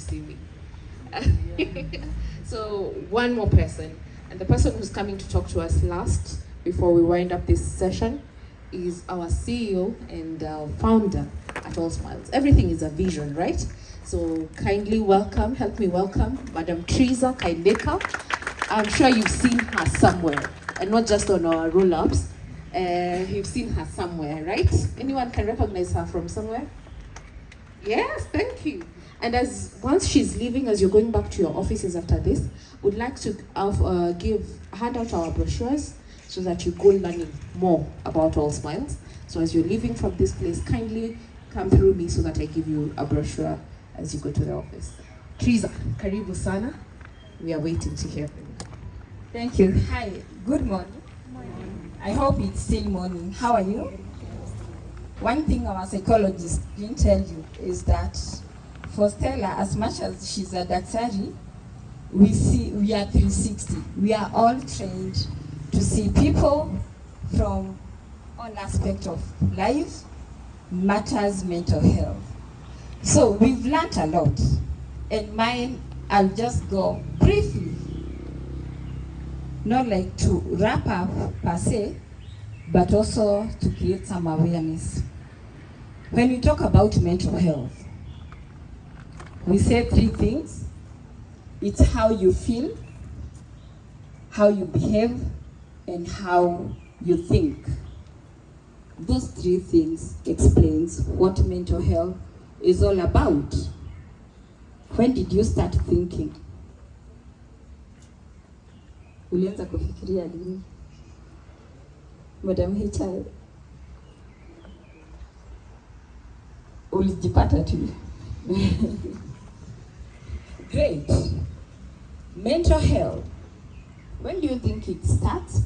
see me. So one more person, and the person who's coming to talk to us last before we wind up this session is our CEO and founder at 𝐿𝐶𝐵𝐿𝐶. Everything is a vision, right? So kindly welcome, help me welcome Madam Teresa Kaindeka. I'm sure you've seen her somewhere, and not just on our roll-ups. You've seen her somewhere, right? Anyone can recognize her from somewhere? Yes, thank you. And once she's leaving, as you're going back to your offices after this, we'd like to hand out our brochures so that you go learning more about 𝐿𝐶𝐵𝐿𝐶. So as you're leaving from this place, kindly come through me so that I give you a brochure as you go to the office. Teresa, karibu sana. We are waiting to hear from you. Thank you. Hi, good morning. I hope it's still morning. How are you? One thing our psychologist didn't tell you is that for Stella, as much as she's a daktari, we are 360. We are all trained to see people from all aspects of life, matters mental health. So we've learned a lot, and mine, I'll just go briefly, not like to wrap up per se, but also to create some awareness. When we talk about mental health, we say three things. It's how you feel, how you behave, and how you think. Those three things explains what mental health is all about. When did you start thinking? Ulianza kufikiria lini? Madam HR, ulijipata tu. Great. Mental health. When do you think it starts?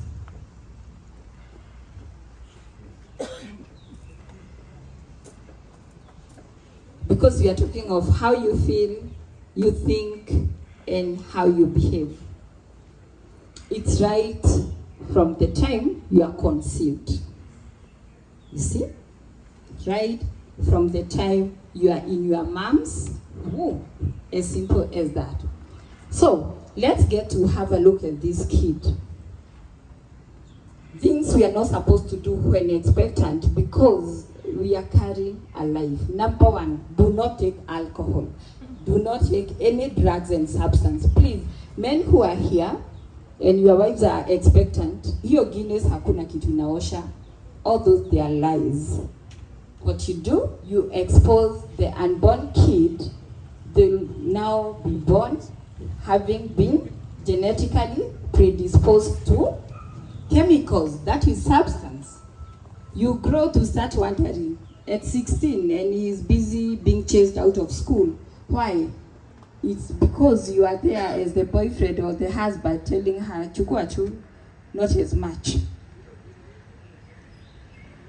Because we are talking of how you feel, you think, and how you behave. It's right from the time you are conceived. You see? Right from the time you are in your mom's womb. As simple as that. So, let's get to have a look at this kid. Things we are not supposed to do when expectant because we are carrying a life. Number one, do not take alcohol. Do not take any drugs and substance. Please, men who are here and your wives are expectant, hiyo Guinness hakuna kitu inaosha. All those, they are lies. What you do, you expose the unborn kid. They'll now be born having been genetically predisposed to chemicals, that is substance. You grow to start wondering at 16 and he is busy being chased out of school. Why? It's because you are there as the boyfriend or the husband telling her, chukua chu, not as much.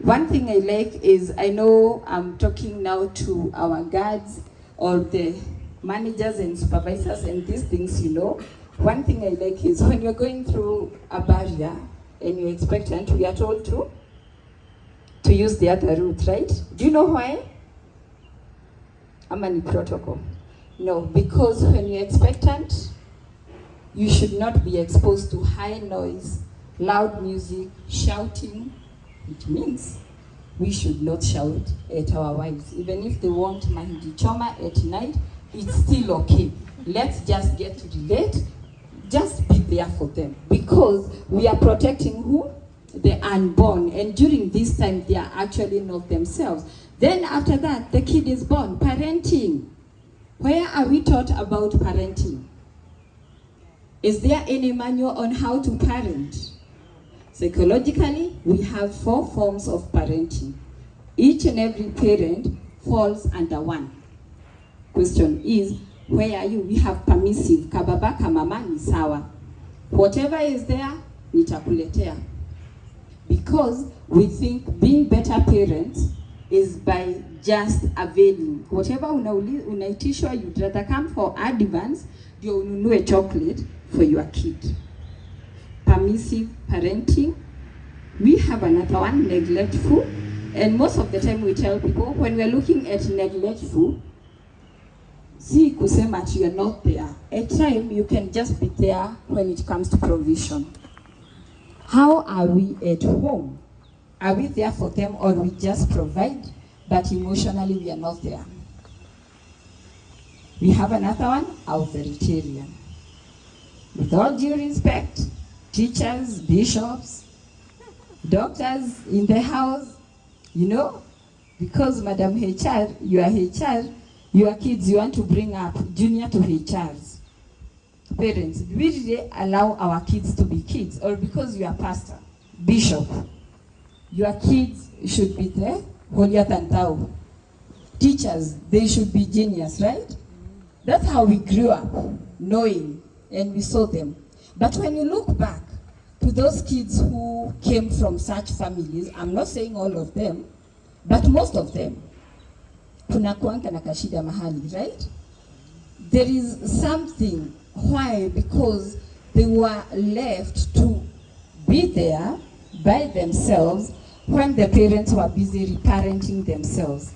One thing I like is, I know I'm talking now to our guards or the managers and supervisors and these things, you know. One thing I like is when you're going through a barrier and you're expectant, we are told to use the other route, right? Do you know why? Amani protocol. No, because when you're expectant, you should not be exposed to high noise, loud music, shouting. It means we should not shout at our wives. Even if they want mahindi choma at night, it's still okay. Let's just get to relate. Just be there for them. Because we are protecting who? The unborn. And during this time, they are actually not themselves. Then after that, the kid is born. Parenting. Where are we taught about parenting? Is there any manual on how to parent? Psychologically, we have 4 forms of parenting. Each and every parent falls under one. Question is, where are you? We have permissive, kababa kamama ni sawa. Whatever is there, nitakuletea. Because we think being better parents is by just availing. Whatever unaitishwa, you'd rather come for advance, ndio ununue chocolate for your kid. Permissive parenting. We have another one, neglectful. And most of the time we tell people, when we're looking at neglectful, Si kusema ati you're not there. At time you can just be there when it comes to provision. How are we at home? Are we there for them or we just provide, but emotionally we are not there? We have another one, authoritarian. With all due respect, teachers, bishops, doctors in the house, you know, because Madam HR, you are HR, your kids you want to bring up junior to HRs. Parents, do we really allow our kids to be kids? Or because you are pastor, bishop, your kids should be there, holier than thou. Teachers, they should be genius, right? That's how we grew up, knowing, and we saw them. But when you look back to those kids who came from such families, I'm not saying all of them, but most of them, kuna kuanga na kashida mahali, right? There is something. Why? Because they were left to be there by themselves when the parents were busy reparenting themselves.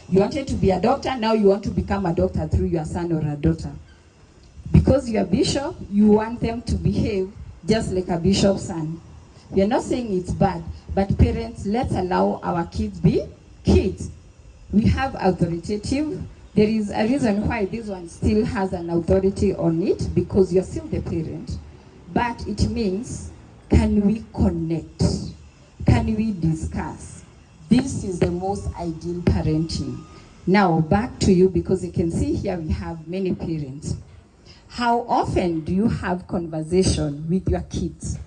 You wanted to be a doctor, now you want to become a doctor through your son or a daughter. Because you're a bishop, you want them to behave just like a bishop's son. We are not saying it's bad, but parents, let's allow our kids be kids. We have authoritative. There is a reason why this one still has an authority on it, because you're still the parent. But it means, can we connect? Can we discuss? This is the most ideal parenting. Now back to you, because you can see here we have many parents. How often do you have conversation with your kids?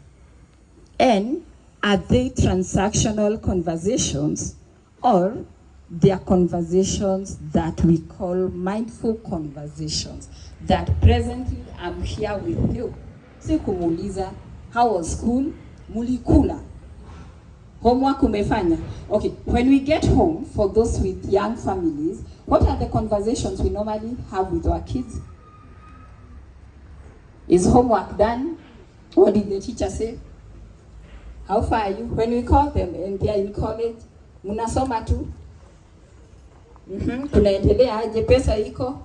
And are they transactional conversations, or they are conversations that we call mindful conversations? That presently I'm here with you. Si kumuuliza, how was school? Mulikula. Homework umefanya? Okay, when we get home, for those with young families, what are the conversations we normally have with our kids? Is homework done? What did the teacher say? How far are you? When we call them and they are in college, munasoma tu? Kunaendelea aje, pesa iko?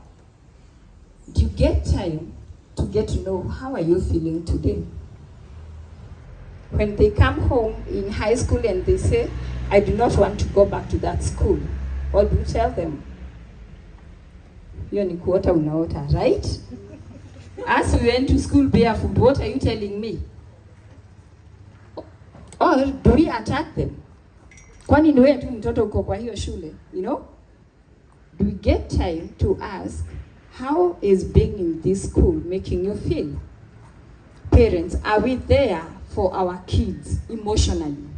Do you get time to get to know how are you feeling today? When they come home in high school and they say, I do not want to go back to that school, what do you tell them? Hiyo ni kuota unaota, right? As we went to school barefoot, what are you telling me? Or do we attack them? Kwani ni wewe tu mtoto uko kwa hiyo shule, you know? Do we get time to ask, how is being in this school making you feel? Parents, are we there for our kids emotionally?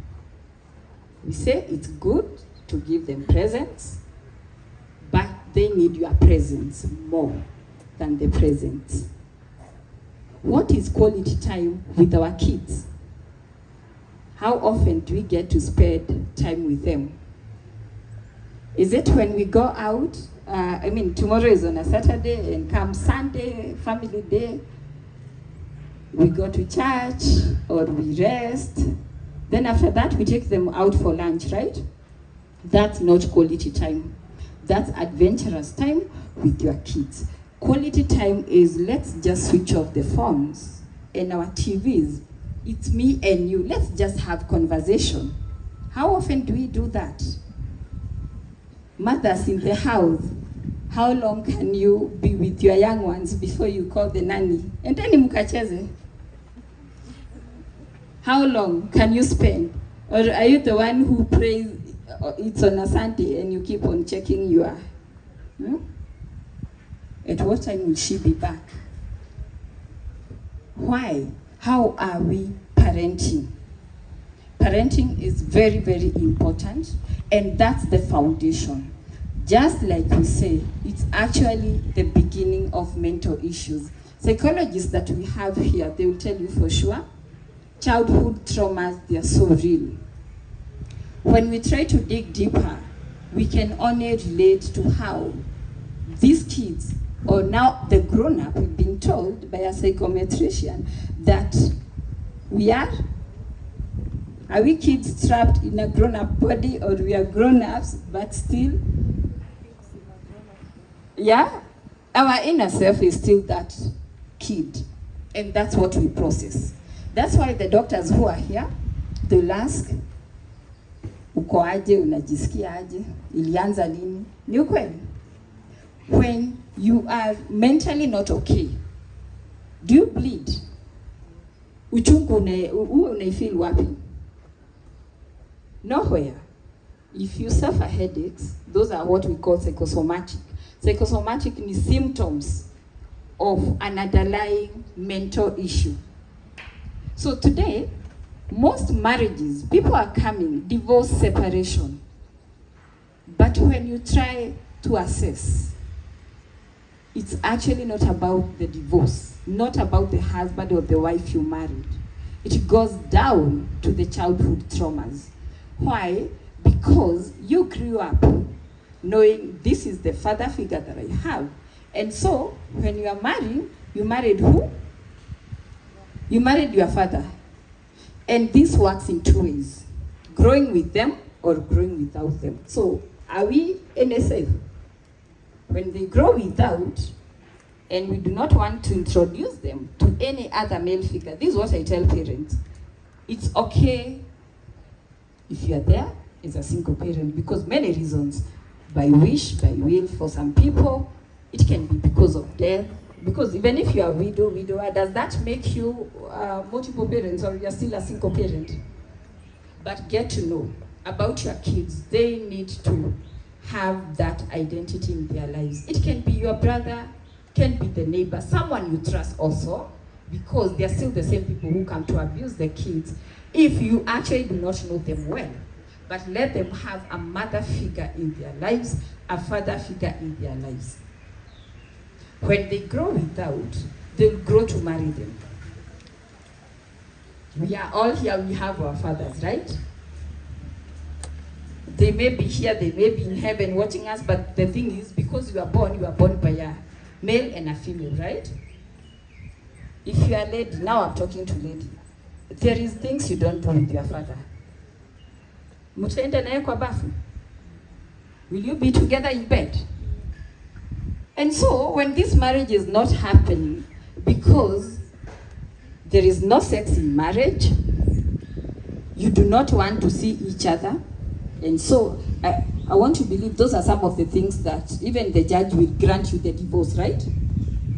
We say it's good to give them presents, but they need your presence more than the presents. What is quality time with our kids? How often do we get to spend time with them? Is it when we go out? Tomorrow is on a Saturday, and come Sunday, family day, we go to church or we rest. Then after that, we take them out for lunch, right? That's not quality time. That's adventurous time with your kids. Quality time is, let's just switch off the phones and our TVs. It's me and you. Let's just have conversation. How often do we do that? Mothers in the house, how long can you be with your young ones before you call the nanny? And then mukacheze. How long can you spend? Or are you the one who prays, it's on a Sunday and you keep on checking your... At what time will she be back? Why? How are we parenting? Parenting is very, very important, and that's the foundation. Just like we say, it's actually the beginning of mental issues. Psychologists that we have here, they will tell you for sure, childhood traumas, they are so real. When we try to dig deeper, we can only relate to how these kids, or now the grown-up, we've been told by a psychometrician that we are we kids trapped in a grown-up body, or we are grown-ups but still, yeah? Our inner self is still that kid, and that's what we process. That's why the doctors who are here, they'll ask, uko aje, unajisikia aje, ilianza lini? Ni ukweli. When you are mentally not okay, do you bleed? Uchungu unaifeel wapi? Nowhere. If you suffer headaches, those are what we call psychosomatic. Psychosomatic is symptoms of an underlying mental issue. So today, most marriages, people are coming, divorce, separation. But when you try to assess, it's actually not about the divorce, not about the husband or the wife you married. It goes down to the childhood traumas. Why? Because you grew up knowing this is the father figure that I have. And so, when you are married, you married who? You married your father. And this works in two ways. Growing with them or growing without them. So, are we NSF? When they grow without, and we do not want to introduce them to any other male figure, this is what I tell parents. It's okay if you are there as a single parent, because many reasons, by wish, by will, for some people, it can be because of death. Because even if you are widower, does that make you multiple parents, or you are still a single parent? But get to know about your kids. They need to have that identity in their lives. It can be your brother, can be the neighbor, someone you trust also, because they are still the same people who come to abuse the kids if you actually do not know them well. But let them have a mother figure in their lives, a father figure in their lives. When they grow without, they'll grow to marry them. We are all here, we have our fathers, right? They may be here, they may be in heaven watching us, but the thing is, because you are born by a male and a female, right? If you are lady, now I'm talking to lady, there is things you don't do with your father. Mutaenda naye kwa bafu? Will you be together in bed? And so, when this marriage is not happening because there is no sex in marriage, you do not want to see each other, and so I want to believe those are some of the things that even the judge will grant you the divorce, right?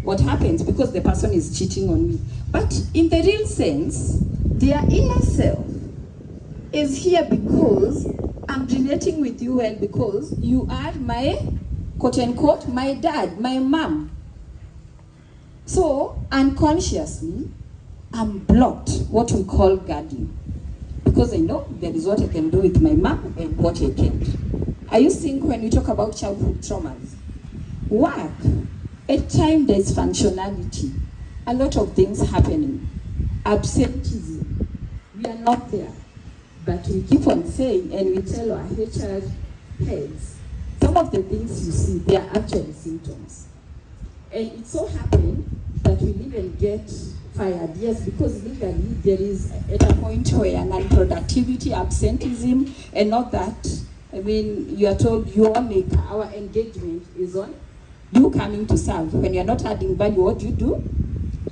What happens? Because the person is cheating on me. But in the real sense, their inner self is here because I'm relating with you and because you are my, quote unquote, my dad, my mom. So, unconsciously, I'm blocked, what we call guarding. Because I know there is what I can do with my mom and what I can't. Are you seeing when we talk about childhood traumas? Work, at times there's functionality, a lot of things happening. Absenteeism, we are not there. But we keep on saying, and we tell our HR heads, some of the things you see, they are actually symptoms. And it so happened that we even get fired, yes, because legally there is at a point where non-productivity, absenteeism, and not that. I mean, you are told your maker, our engagement is on you coming to serve. When you're not adding value, what do?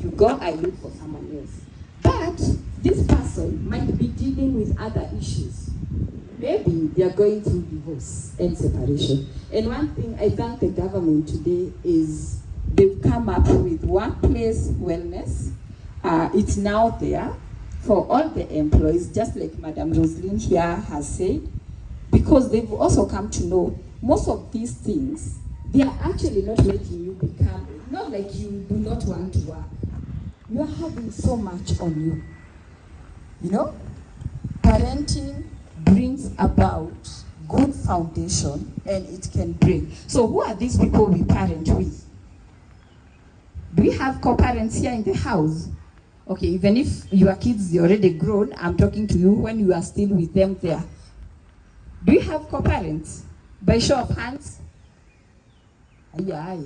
You go, I look for someone else. But this person might be dealing with other issues. Maybe they are going through divorce and separation. And one thing I thank the government today is they've come up with workplace wellness. It's now there for all the employees, just like Madam Roslyn here has said, because they've also come to know most of these things, they are actually not making you become, not like you do not want to work. You are having so much on you. You know, parenting brings about good foundation and it can bring. So who are these people we parent with? Do we have co-parents here in the house? Okay, even if your kids are already grown, I'm talking to you when you are still with them there. Do you have co-parents? By show of hands? Haya,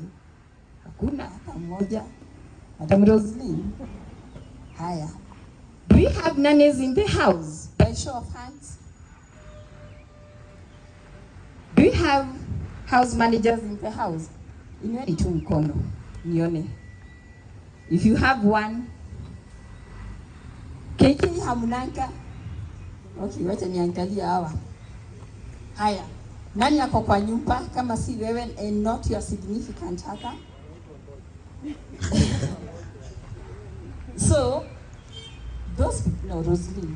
hakuna hata mmoja. Madam Roslyn. Haya. Do we have nannies in the house? By show of hands? Do we have house managers in the house? Inueni tu mkono nione. If you have one. KK hamnanga. Okay, wacha niangalia hawa. Haya. Nani yako kwa nyumba kama si wewe and not your significant other? So, those people, no, Rosalie,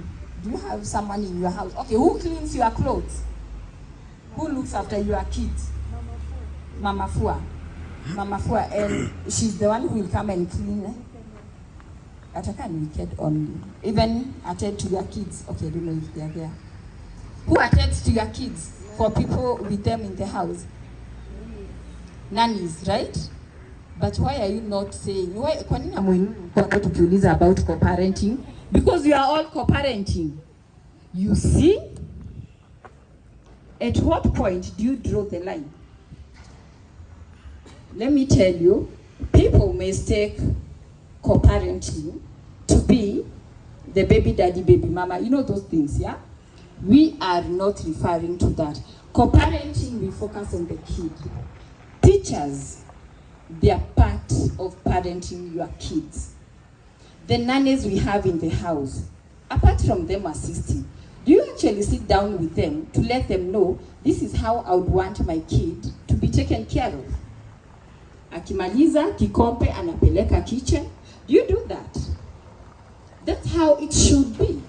do you have someone in your house? Okay, who cleans your clothes? Who looks after your kids? Mama Fua. Mama Fua, and she's the one who will come and clean. Ataka naked only. Even attend to your kids. Okay, I don't know if they are there. Who attends to your kids for people with them in the house? Nannies, right? But why are you not saying? Why? Kwa nini hamuinuki tukiuliza about co-parenting? Because we are all co-parenting. You see? At what point do you draw the line? Let me tell you, people mistake co-parenting to be the baby daddy, baby mama. You know those things, yeah? We are not referring to that. Co-parenting, we focus on the kid. Teachers, they are part of parenting your kids. The nannies we have in the house, apart from them assisting, do you actually sit down with them to let them know, this is how I would want my kid to be taken care of? Akimaliza, kikombe, anapeleka kitchen. Do you do that? That's how it should be.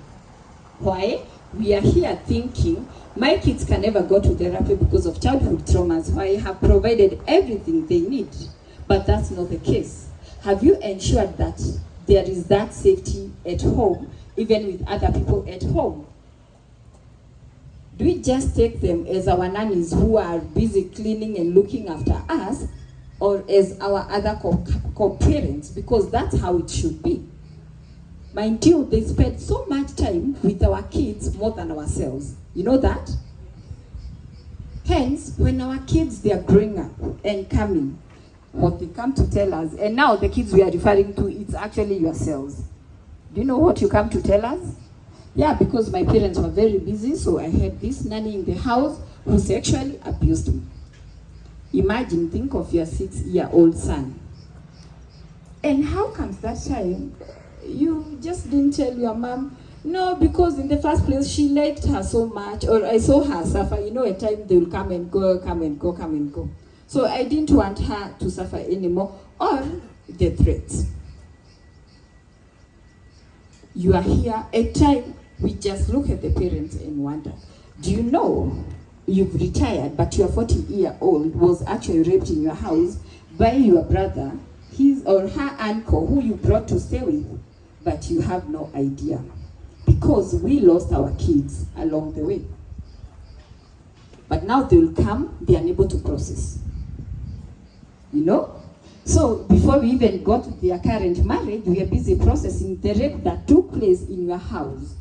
Why? We are here thinking, my kids can never go to therapy because of childhood traumas. Why? I have provided everything they need. But that's not the case. Have you ensured that there is that safety at home, even with other people at home? Do we just take them as our nannies who are busy cleaning and looking after us, or as our other co-parents? Because that's how it should be. Mind you, they spend so much time with our kids more than ourselves. You know that? Hence, when our kids, they are growing up and coming, what they come to tell us, and now the kids we are referring to, it's actually yourselves. Do you know what you come to tell us? Yeah, because my parents were very busy, so I had this nanny in the house who sexually abused me. Imagine, think of your 6-year-old son. And how comes that time you just didn't tell your mom? No, because in the first place, she liked her so much, or I saw her suffer. You know, at times they will come and go, come and go, come and go. So I didn't want her to suffer anymore, or the threats. You are here, at times, we just look at the parents and wonder, do you know you've retired, but your 40-year-old was actually raped in your house by your brother, his or her uncle, who you brought to stay with, but you have no idea. Because we lost our kids along the way. But now they will come, they are unable to process. You know? So before we even got to their current marriage, we are busy processing the rape that took place in your house.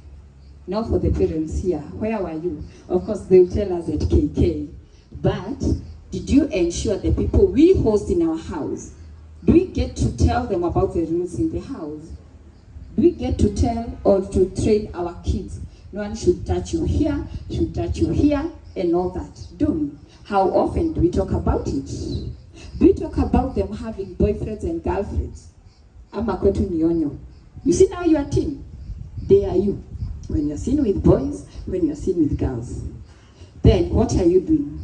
Now for the parents here, where were you? Of course, they'll tell us at KK. But did you ensure the people we host in our house, do we get to tell them about the rules in the house? Do we get to tell or to train our kids? No one should touch you here, should touch you here, and all that. Do we? How often do we talk about it? Do we talk about them having boyfriends and girlfriends? Ama kwetu nionyo. You see now you are teen. They are you. When you're seen with boys, when you're seen with girls. Then what are you doing?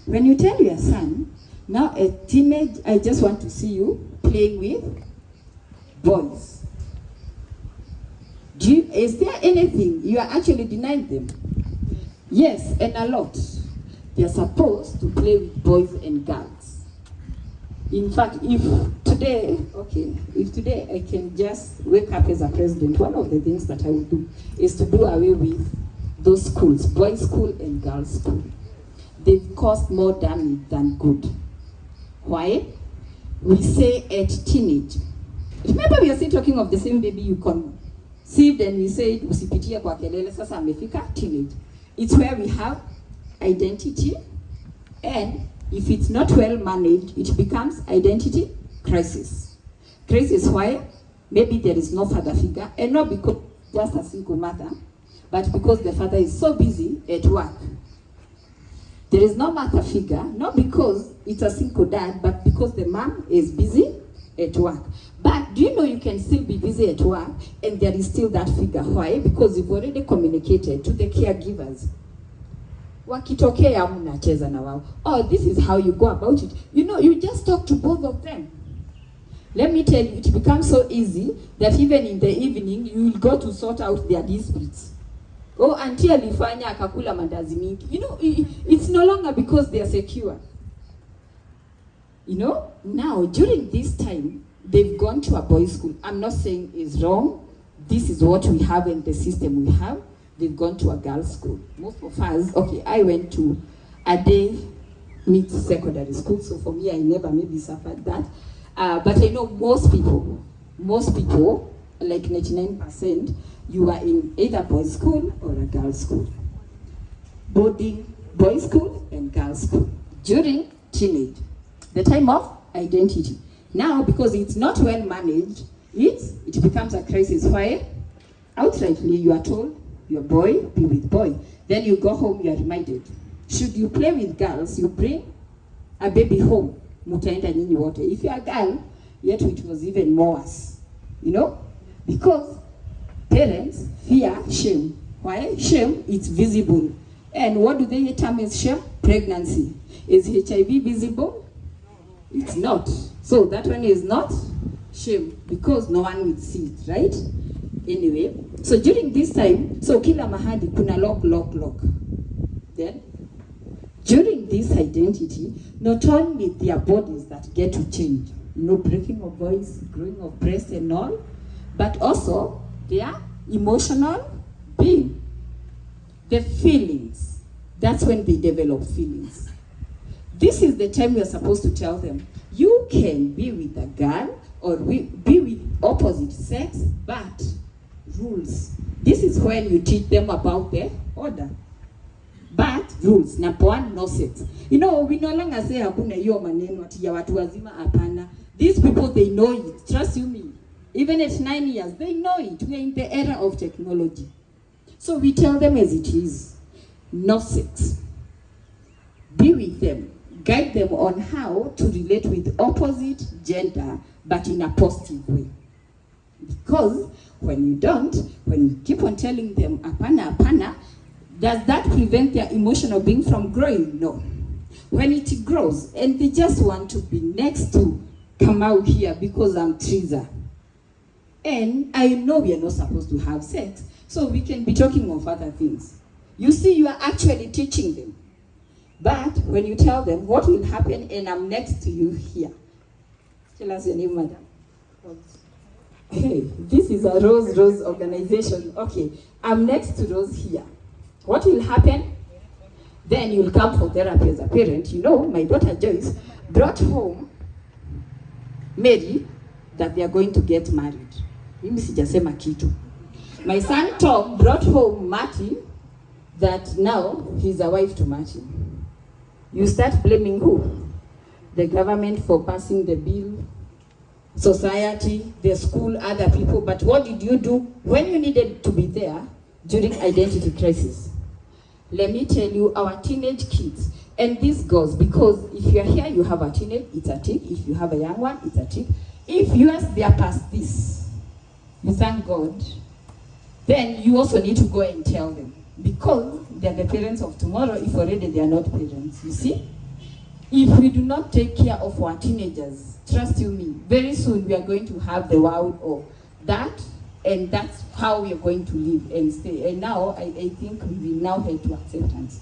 When you tell your son, now a teenage, I just want to see you playing with boys. Is there anything you are actually denying them? Yes, and a lot. They are supposed to play with boys and girls. In fact, if today I can just wake up as a president, one of the things that I will do is to do away with those schools, boys' school and girls' school. They've caused more damage than good. Why? We say at teenage. Remember, we are still talking of the same baby you conceived, and we said usipitie kwa kelele, sasa amefika teenage. It's where we have identity, and if it's not well managed, it becomes identity crisis. Crisis why? Maybe there is no father figure, and not because just a single mother, but because the father is so busy at work. There is no mother figure, not because it's a single dad, but because the mom is busy at work. But do you know you can still be busy at work and there is still that figure? Why? Because you've already communicated to the caregivers. Wakitokea mnacheza na wao. Oh, this is how you go about it. You know, you just talk to both of them. Let me tell you, it becomes so easy that even in the evening, you will go to sort out their disputes. Oh, auntie alifanya akakula mandazi mingi. You know, it's no longer because they are secure. You know, now, during this time, they've gone to a boys' school. I'm not saying it's wrong. This is what we have in the system we have. They've gone to a girls' school. Most of us, okay, I went to a day mixed secondary school, so for me, I never maybe suffered that. But I know most people, like 99%, you are in either boys' school or a girls' school. Boarding, boys' school and girls' school. During teenage, the time of identity. Now, because it's not well managed, it becomes a crisis. Why? Outrightly, you are told, your boy, be with boy. Then you go home, you are reminded. Should you play with girls, you bring a baby home. Mutaenda nini wote. If you are a girl, yet it was even more worse. You know? Because parents fear shame. Why? Shame, it's visible. And what do they term as shame? Pregnancy. Is HIV visible? It's not. So that one is not shame because no one will see it, right? Anyway, so during this time, so kila mahali kuna lock. Then, during this identity, not only their bodies that get to change, you know, breaking of voice, growing of breast and all, but also their emotional being, the feelings. That's when they develop feelings. This is the time you're supposed to tell them, you can be with a girl or be with opposite sex, but rules. This is when you teach them about the order. But rules. Number one, no sex. You know, we no longer say hakuna hiyo maneno ati ya watu wazima hapana. These people, they know it. Trust you me. Even at 9 years, they know it. We are in the era of technology. So we tell them as it is. No sex. Be with them. Guide them on how to relate with opposite gender, but in a positive way. Because when you don't, when you keep on telling them apana, does that prevent their emotional being from growing? No. When it grows and they just want to be next to come out here because I'm Teresa, and I know we are not supposed to have sex, so we can be talking of other things. You see, you are actually teaching them. But when you tell them what will happen and I'm next to you here. Tell us your name, madam. Hey, this is a Rose organization. Okay, I'm next to Rose here. What will happen? Then you'll come for therapy as a parent. You know, my daughter Joyce brought home Mary that they are going to get married. Mimi sijasema kitu. My son Tom brought home Martin that now he's a wife to Martin. You start blaming who? The government for passing the bill, society, the school, other people. But what did you do when you needed to be there during identity crisis? Let me tell you, our teenage kids, and this goes because if you're here, you have a teenage, it's a tick. If you have a young one, it's a tick. If yours, they are past this, you thank God, then you also need to go and tell them because they're the parents of tomorrow if already they are not parents, you see? If we do not take care of our teenagers, trust you me, very soon we are going to have the world of that, and that's how we are going to live and stay. And now, I think we will now head to acceptance.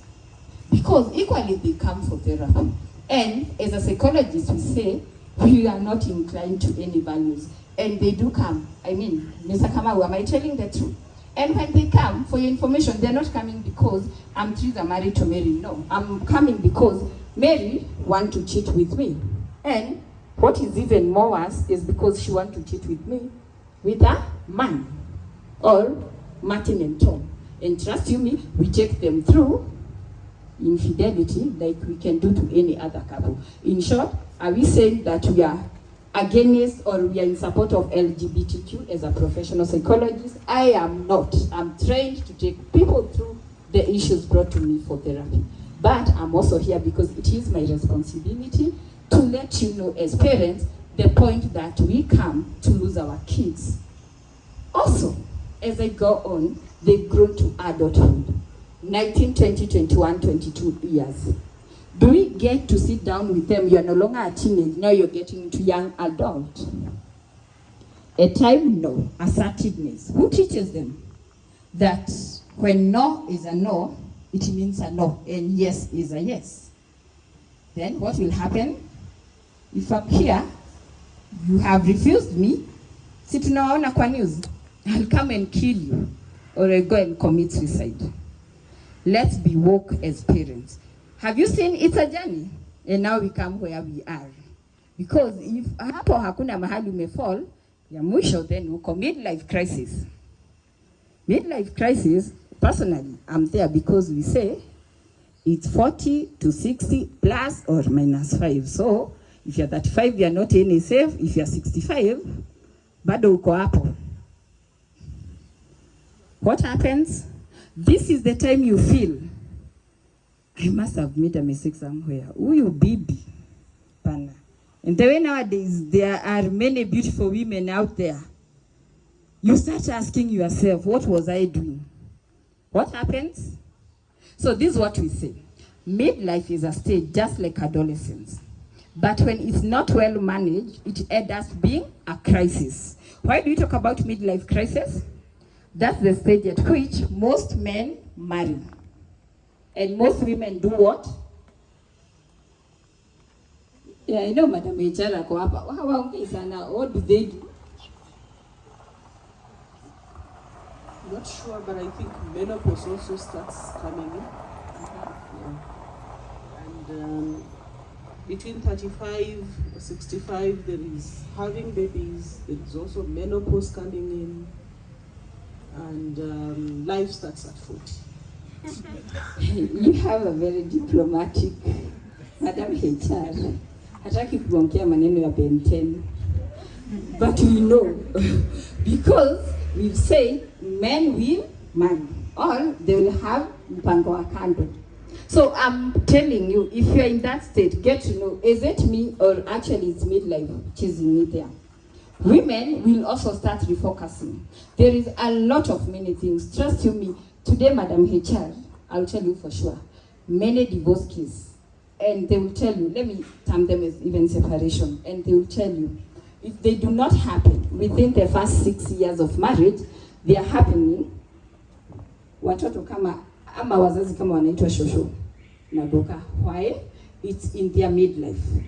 Because equally they come for therapy. And as a psychologist, we say, we are not inclined to any values. And they do come. I mean, Mr. Kamau, am I telling the truth? And when they come, for your information, they're not coming because I'm Teresa married to Mary. No, I'm coming because Mary wants to cheat with me. And what is even more worse is because she wants to cheat with me with a man or Martin and Tom. And trust you me, we check them through infidelity like we can do to any other couple. In short, are we saying that we are against or we are in support of LGBTQ as a professional psychologist? I am not. I'm trained to take people through the issues brought to me for therapy. But I'm also here because it is my responsibility to let you know as parents the point that we come to lose our kids. Also, as I go on, they've grown to adulthood. 19, 20, 21, 22 years. Do we get to sit down with them? You're no longer a teenage, now you're getting into young adult. A time, no. Assertiveness. Who teaches them that when no is a no, it means a no, and yes is a yes? Then what will happen? If I'm here, you have refused me, si tunaona kwa news, I'll come and kill you, or I'll go and commit suicide. Let's be woke as parents. Have you seen It's a Journey? And now we come where we are. Because if hapo hakuna mahali umefall, ya mwisho then we commit midlife crisis. Midlife crisis, personally, I'm there because we say it's 40 to 60 plus or minus 5. So if you're 35, you're not any safe. If you're 65, bado uko hapo. What happens? This is the time you feel, I must have made a mistake somewhere. Uyu bibi, pana. And the way nowadays, there are many beautiful women out there. You start asking yourself, what was I doing? What happens? So this is what we say. Midlife is a stage just like adolescence. But when it's not well managed, it ends up being a crisis. Why do we talk about midlife crisis? That's the stage at which most men marry. And most women do what? Yeah, I know Madam HR ako hapa. Waongei sana. What do they do? Not sure, but I think menopause also starts coming in. Yeah. And between 35 or 65, there is having babies. There is also menopause coming in. And life starts at 40. You have a very diplomatic Madam HR. Hataki kuongea maneno ya Ben 10. But we know because we've said men will marry or they will have mpango wa kando. So I'm telling you, if you're in that state, get to know, is it me or actually it's midlife chasing me there? Women will also start refocusing. There is a lot of many things. Trust you me. Today, Madam HR, I'll tell you for sure, many divorce cases, and they will tell you, let me term them as even separation, and they will tell you, if they do not happen within the first 6 years of marriage, they are happening, watoto kama, ama wazazi kama wanaitwa shosho, na doka. Why? It's in their midlife.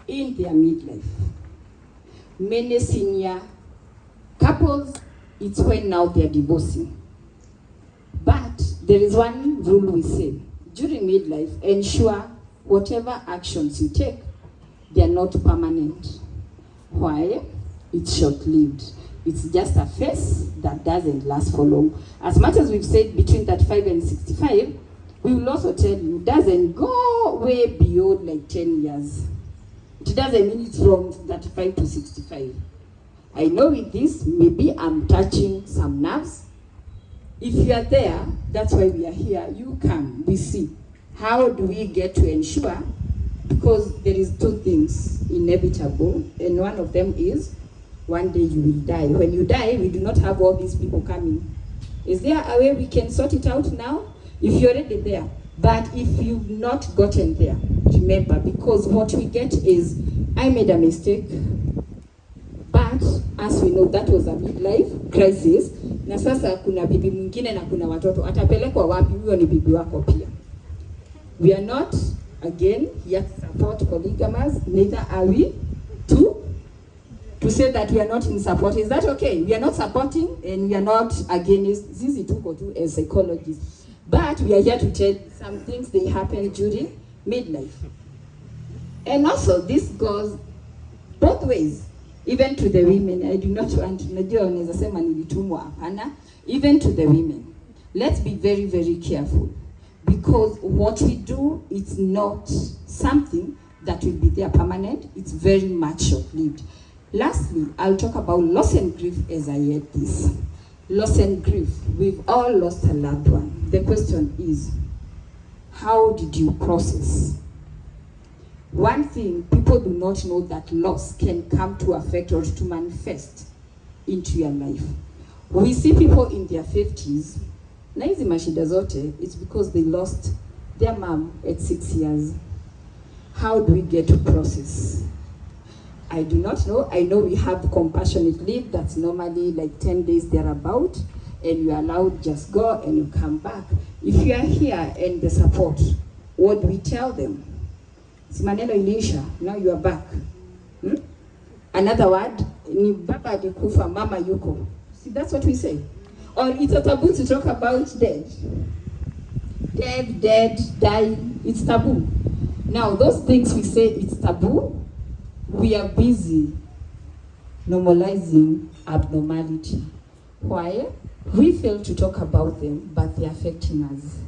In their midlife. Many senior couples, it's when now they're divorcing. But there is one rule we say, during midlife, ensure whatever actions you take, they are not permanent. Why? It's short-lived. It's just a phase that doesn't last for long. As much as we've said between 35 and 65, we will also tell you, it doesn't go way beyond like 10 years. It doesn't mean it's from 35 to 65. I know with this, maybe I'm touching some nerves. If you are there, that's why we are here. You come, we see. How do we get to ensure? Because there is two things inevitable, and one of them is one day you will die. When you die, we do not have all these people coming. Is there a way we can sort it out now? If you're already there. But if you've not gotten there, remember, because what we get is, I made a mistake, but as we know, that was a midlife crisis. Na sasa kuna bibi mwingine na kuna watoto. Atapelekwa wapi? Huyo ni bibi wako pia. We are not, again, here to support polygamous. Neither are we to say that we are not in support. Is that okay? We are not supporting and we are not against. Zizi tuko tu as psychologists. But we are here to tell some things they happen during midlife. And also, this goes both ways. Even to the women, I do not want to, even to the women. Let's be very, very careful. Because what we do, it's not something that will be there permanent. It's very much short-lived. Lastly, I'll talk about loss and grief as I heard this. Loss and grief. We've all lost a loved one. The question is, How did you process? One thing people do not know, that loss can come to affect or to manifest into your life. We see people in their 50s, na hizi mashida zote, it's because they lost their mom at 6 years. How do we get to process? I do not know. I know we have compassionate leave that's normally like 10 days thereabout, and you're allowed just go and you come back. If you are here and the support, what do we tell them? Simaneno ilisha, now you are back. Another word, ni baba alikufa, mama yuko. See, that's what we say. Or it's a taboo to talk about dead. Dead, dying, it's taboo. Now, those things we say it's taboo, we are busy normalizing abnormality. Why? We fail to talk about them, but they're affecting us.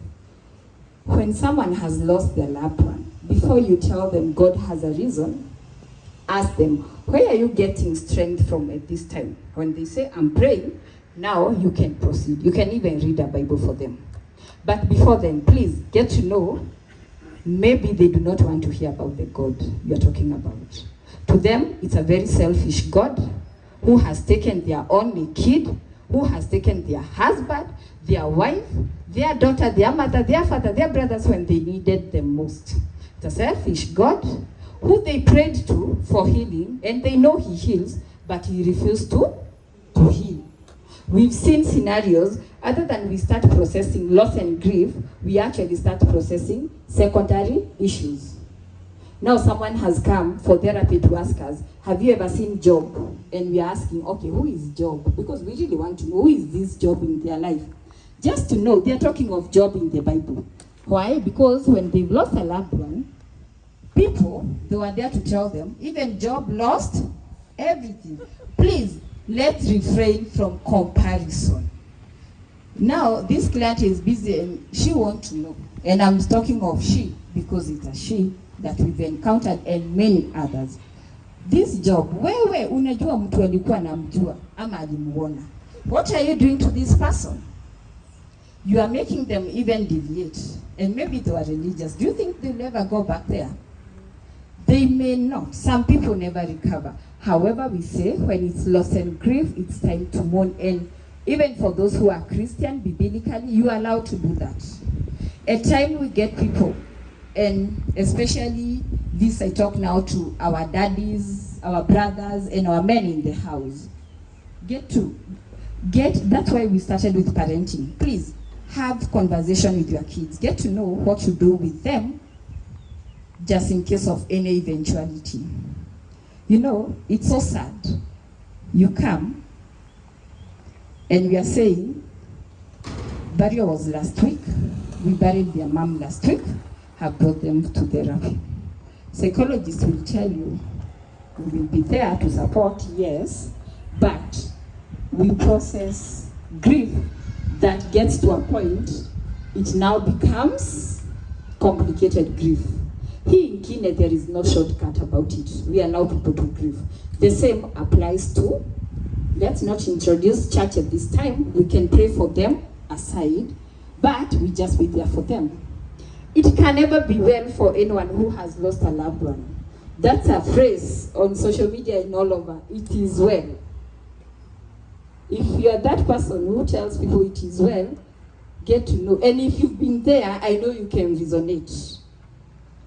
When someone has lost their loved one, before you tell them God has a reason, ask them, where are you getting strength from at this time? When they say, I'm praying, now you can proceed. You can even read a Bible for them. But before then, please get to know, maybe they do not want to hear about the God you're talking about. To them, it's a very selfish God who has taken their only kid, who has taken their husband, their wife, their daughter, their mother, their father, their brothers when they needed them most. It's a selfish God who they prayed to for healing, and they know he heals, but he refused to heal. We've seen scenarios, other than we start processing loss and grief, we actually start processing secondary issues. Now someone has come for therapy to ask us, have you ever seen Job? And we are asking, okay, who is Job? Because we really want to know who is this Job in their life. Just to know, they're talking of Job in the Bible. Why? Because when they've lost a loved one, people, they were there to tell them, even Job lost everything. Please, let's refrain from comparison. Now, this client is busy and she wants to know. And I'm talking of she, because it's a she that we've encountered and many others. This Job, wewe unajua mtu alikuwa namjua ama alimuona. What are you doing to this person? You are making them even deviate. And maybe they were religious. Do you think they'll ever go back there? They may not. Some people never recover. However, we say when it's loss and grief, it's time to mourn. And even for those who are Christian, biblically, you are allowed to do that. At time we get people, and especially this I talk now to our daddies, our brothers, and our men in the house. That's why we started with parenting. Please, have conversation with your kids. Get to know what to do with them, just in case of any eventuality. You know, it's so sad. You come, and we are saying, burial was last week. We buried their mom last week. Have brought them to therapy. Psychologists will tell you, we will be there to support, yes, but we process grief that gets to a point, it now becomes complicated grief. Here in Kenya, there is no shortcut about it. We allow people to grieve. The same applies to, let's not introduce church at this time. We can pray for them aside, but we just be there for them. It can never be well for anyone who has lost a loved one. That's a phrase on social media and all over. It is well. If you are that person who tells people it is well, get to know. And if you've been there, I know you can resonate.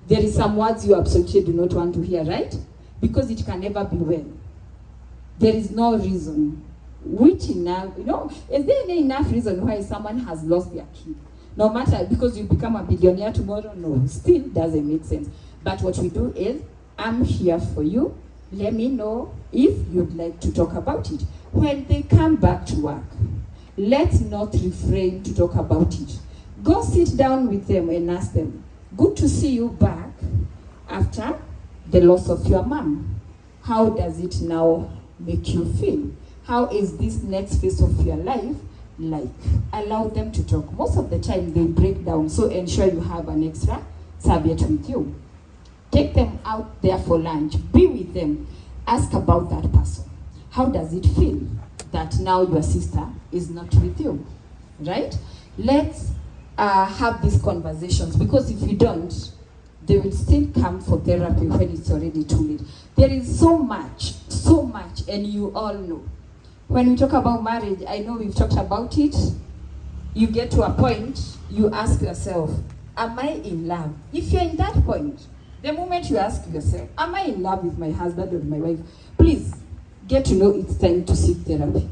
There is some words you absolutely do not want to hear, right? Because it can never be well. There is no reason. Which enough, is there any enough reason why someone has lost their kid? No matter, because you become a billionaire tomorrow, no, still doesn't make sense. But what we do is, I'm here for you. Let me know if you'd like to talk about it. When they come back to work, let's not refrain to talk about it. Go sit down with them and ask them, good to see you back after the loss of your mom. How does it now make you feel? How is this next phase of your life like? Allow them to talk. Most of the time they break down, so ensure you have an extra serviette with you. Take them out there for lunch. Be with them. Ask about that person. How does it feel that now your sister is not with you? Right? Let's have these conversations, because if you don't, they will still come for therapy when it's already too late. There is so much, and you all know. When we talk about marriage, I know we've talked about it. You get to a point, you ask yourself, am I in love? If you're in that point, the moment you ask yourself, am I in love with my husband or my wife? Please, get to know it's time to seek therapy.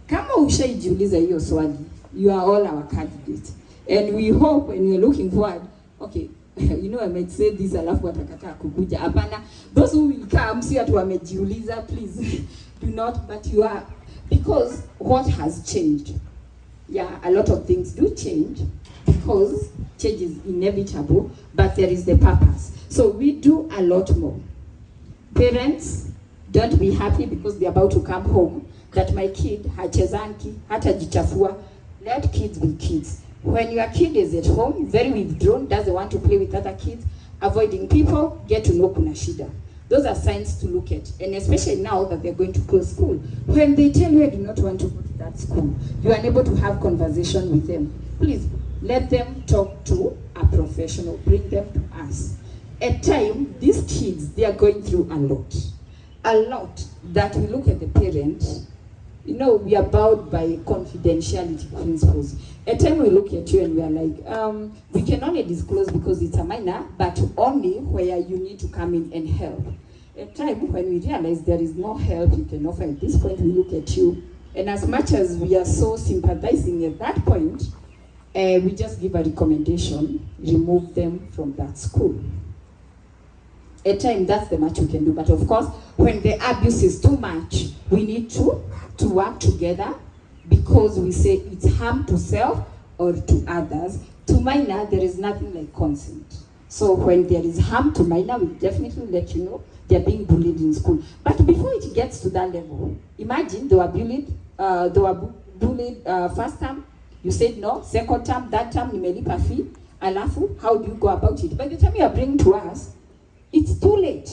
Kama ushaijiuliza hiyo swali, you are all our candidates. And we hope when you're looking forward, okay, you know I might say this alafu watakataa kukuja. Hapana, those who will come, si atu wamejiuliza, please do not, but you are, because what has changed? Yeah, a lot of things do change because change is inevitable, but there is the purpose. So we do a lot more. Parents, don't be happy because they're about to come home that my kid hachezanki, hatajichafua. Let kids be kids. When your kid is at home, very withdrawn, doesn't want to play with other kids, avoiding people, get to know kuna shida. Those are signs to look at, and especially now that they're going to close school. When they tell you I do not want to go to that school, you are unable to have conversation with them. Please, let them talk to a professional, bring them to us. At times, these kids, they are going through a lot that we look at the parent, you know, we are bound by confidentiality principles. At time we look at you and we are like, we can only disclose because it's a minor, but only where you need to come in and help. At time when we realize there is no help you can offer at this point, we look at you. And as much as we are so sympathizing at that point, we just give a recommendation, remove them from that school. At time, that's the much we can do. But of course, when the abuse is too much, we need to work together, because we say it's harm to self or to others. To minor, there is nothing like consent. So when there is harm to minor, we definitely let you know they're being bullied in school. But before it gets to that level, imagine they were bullied first term, you said no, second term, that term, nimelipa fee, alafu, how do you go about it? By the time you are bringing to us, it's too late.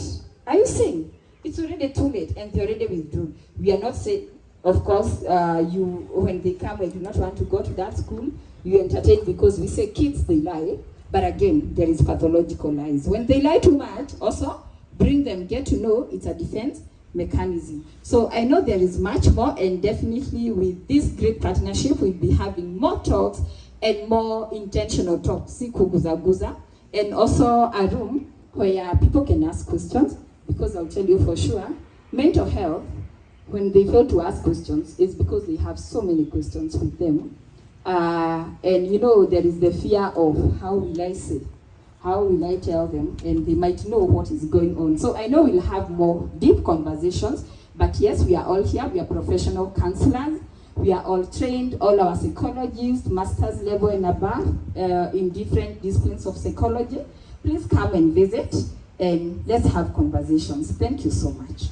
Are you saying? It's already too late and they're already withdrawn. We are not saying, of course, when they come, I do not want to go to that school, you entertain, because we say kids, they lie. But again, there is pathological lies. When they lie too much, also, bring them, get to know it's a defense mechanism. So I know there is much more, and definitely with this great partnership, we'll be having more talks and more intentional talks, si kuguza, and also a room where people can ask questions, because I'll tell you for sure, mental health, when they fail to ask questions, it's because they have so many questions with them. And you know, there is the fear of how will I say, how will I tell them, and they might know what is going on. So I know we'll have more deep conversations, but yes, we are all here, we are professional counselors, we are all trained, all our psychologists, master's level and above, in different disciplines of psychology. Please come and visit, and let's have conversations. Thank you so much.